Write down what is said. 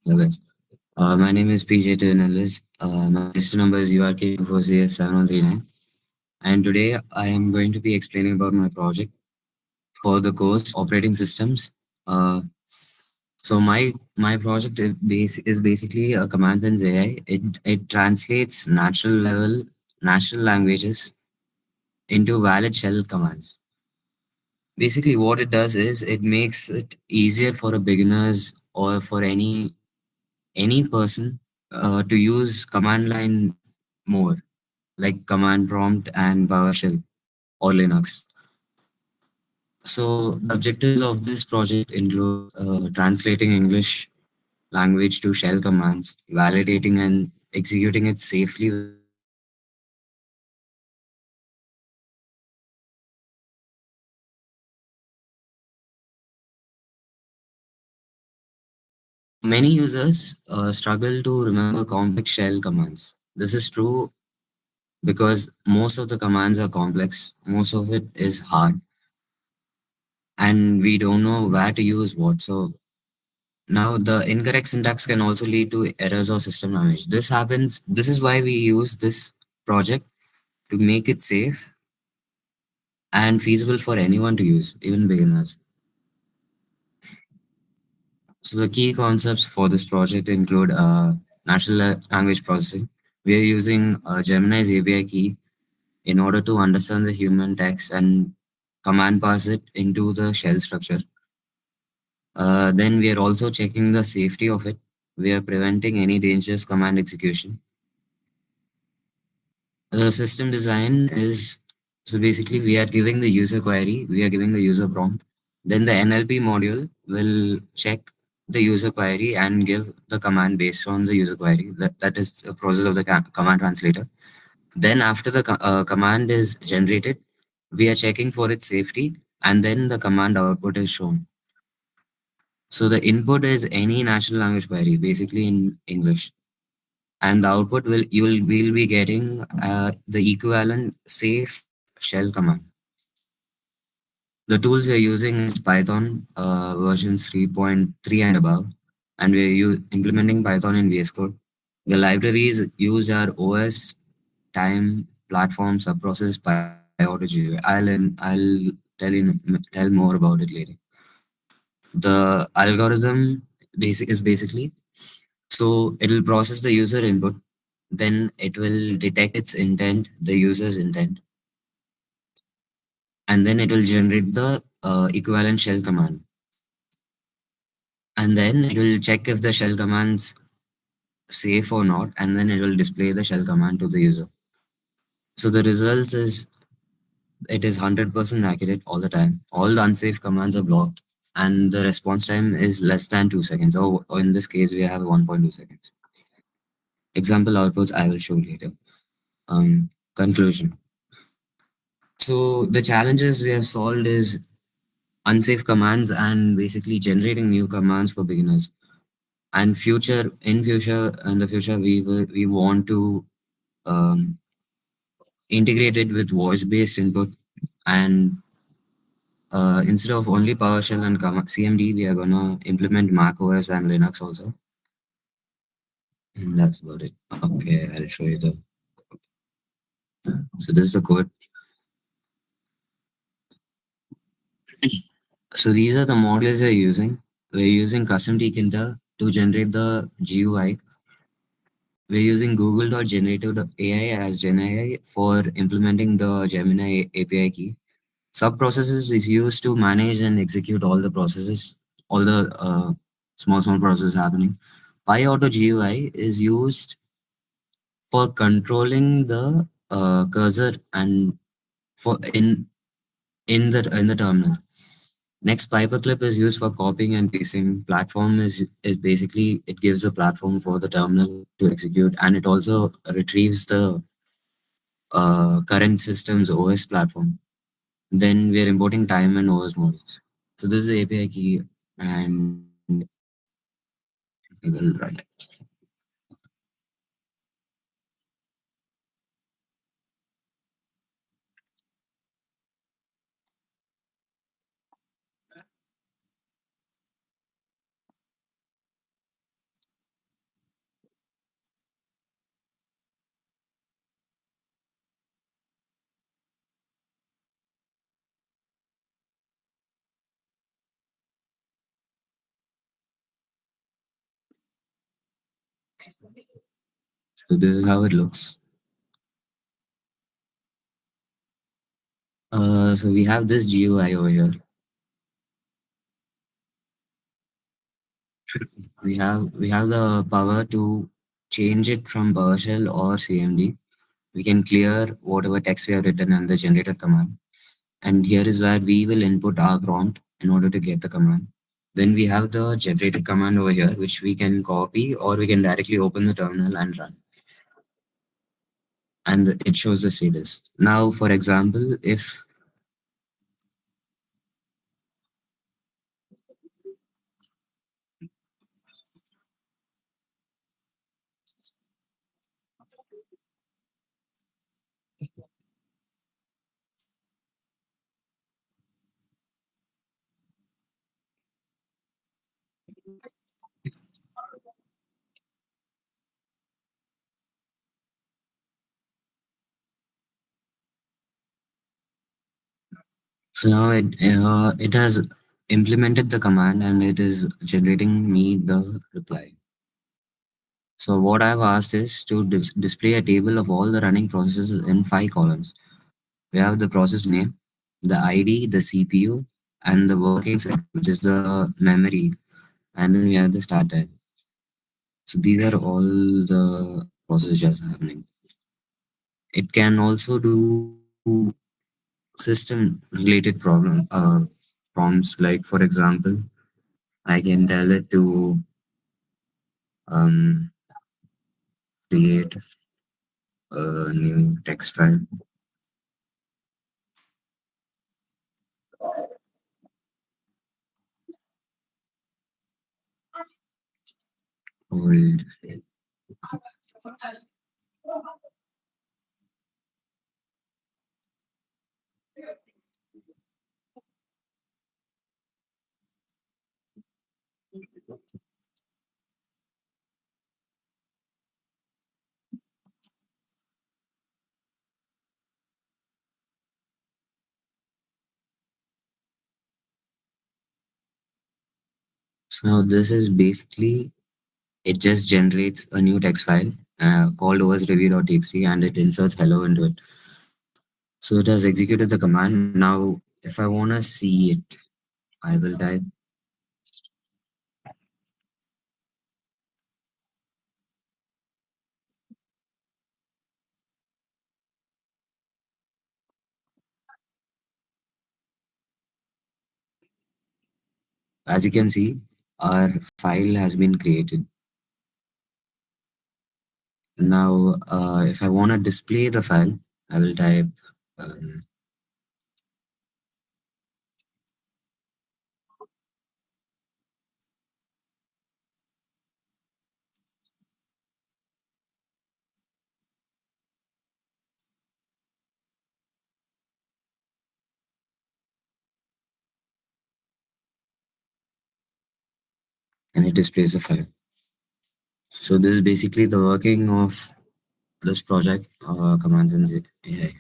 Hello guys. My name is PJ Elvis. My register number is URK24CS7139. And today I am going to be explaining about my project for the course Operating Systems. Uh, so my project is basically a command and AI. It translates natural languages into valid shell commands. Basically, what it does is it makes it easier for a beginners or for any person to use command line more, like command prompt and PowerShell or Linux. So the objectives of this project include translating English language to shell commands, validating and executing it safely without breaking systems, and implementing macOS and Linux commands efficiently. So many users struggle to remember complex shell commands. This is true because most of the commands are complex, most of it is hard, and we don't know where to use what. So now the incorrect syntax can also lead to errors or system damage. This happens. This is why we use this project to make it safe and feasible for anyone to use, even beginners. So the key concepts for this project include natural language processing. We are using Gemini's API key in order to understand the human text and command pass it into the shell structure. Then we are also checking the safety of it. We are preventing any dangerous command execution. The system design is so basically we are giving the user query, we are giving the user prompt. Then the NLP module will check the user query and give the command based on the user query. That is a process of the command translator. Then after the command is generated, we are checking for its safety, and then the command output is shown. So the input is any natural language query, basically in English, and the output will be getting the equivalent safe shell command. The tools we are using is Python versions 3.3 and above, and we are implementing Python in VS Code. The libraries used are OS, time, platform, subprocess, PyAutoGUI. I'll tell more about it later. The algorithm basic is basically so it will process the user input, then it will detect its intent, the user's intent, and then it will generate the equivalent shell command. And then it will check if the shell command's safe or not, and then it will display the shell command to the user. So the results is it is 100% accurate all the time. All the unsafe commands are blocked, and the response time is less than 2 seconds. Or in this case, we have 1.2 seconds. Example outputs I will show later. Conclusion. So the challenges we have solved is unsafe commands and basically generating new commands for beginners. And in the future, we want to um, integrate it with voice-based input, and instead of only PowerShell and CMD, we are gonna implement macOS and Linux also. And that's about it. Okay, I'll show you the. So this is the code. So these are the models we're using. We're using custom tkinter to generate the GUI. We're using Google.generative.ai as GenAI for implementing the Gemini API key. Subprocesses is used to manage and execute all the processes, all the small processes happening. PyAuto GUI is used for controlling the cursor and for in the terminal. Next, paperclip is used for copying and pasting. Platform is basically it gives a platform for the terminal to execute, and it also retrieves the current system's OS platform. Then we are importing time and OS models. So this is the API key, and we will run it. So this is how it looks. So we have this GUI over here. We have the power to change it from PowerShell or CMD. We can clear whatever text we have written in the generated command. And here is where we will input our prompt in order to get the command. Then we have the generated command over here, which we can copy or we can directly open the terminal and run. And it shows the status. Now, for example, if so now it has implemented the command and it is generating me the reply. So what I've asked is to display a table of all the running processes in 5 columns. We have the process name, the ID, the CPU, and the working set, which is the memory, and then we have the start time. So these are all the procedures happening. It can also do system related prompts, like for example, I can tell it to um, create a new text file. Hold. So now this is basically, it just generates a new text file called osreview.txt and it inserts hello into it. So it has executed the command. Now, if I want to see it, I will type, as you can see, our file has been created. Now, if I want to display the file, I will type, um, and it displays the file. So this is basically the working of this project, commands in AI.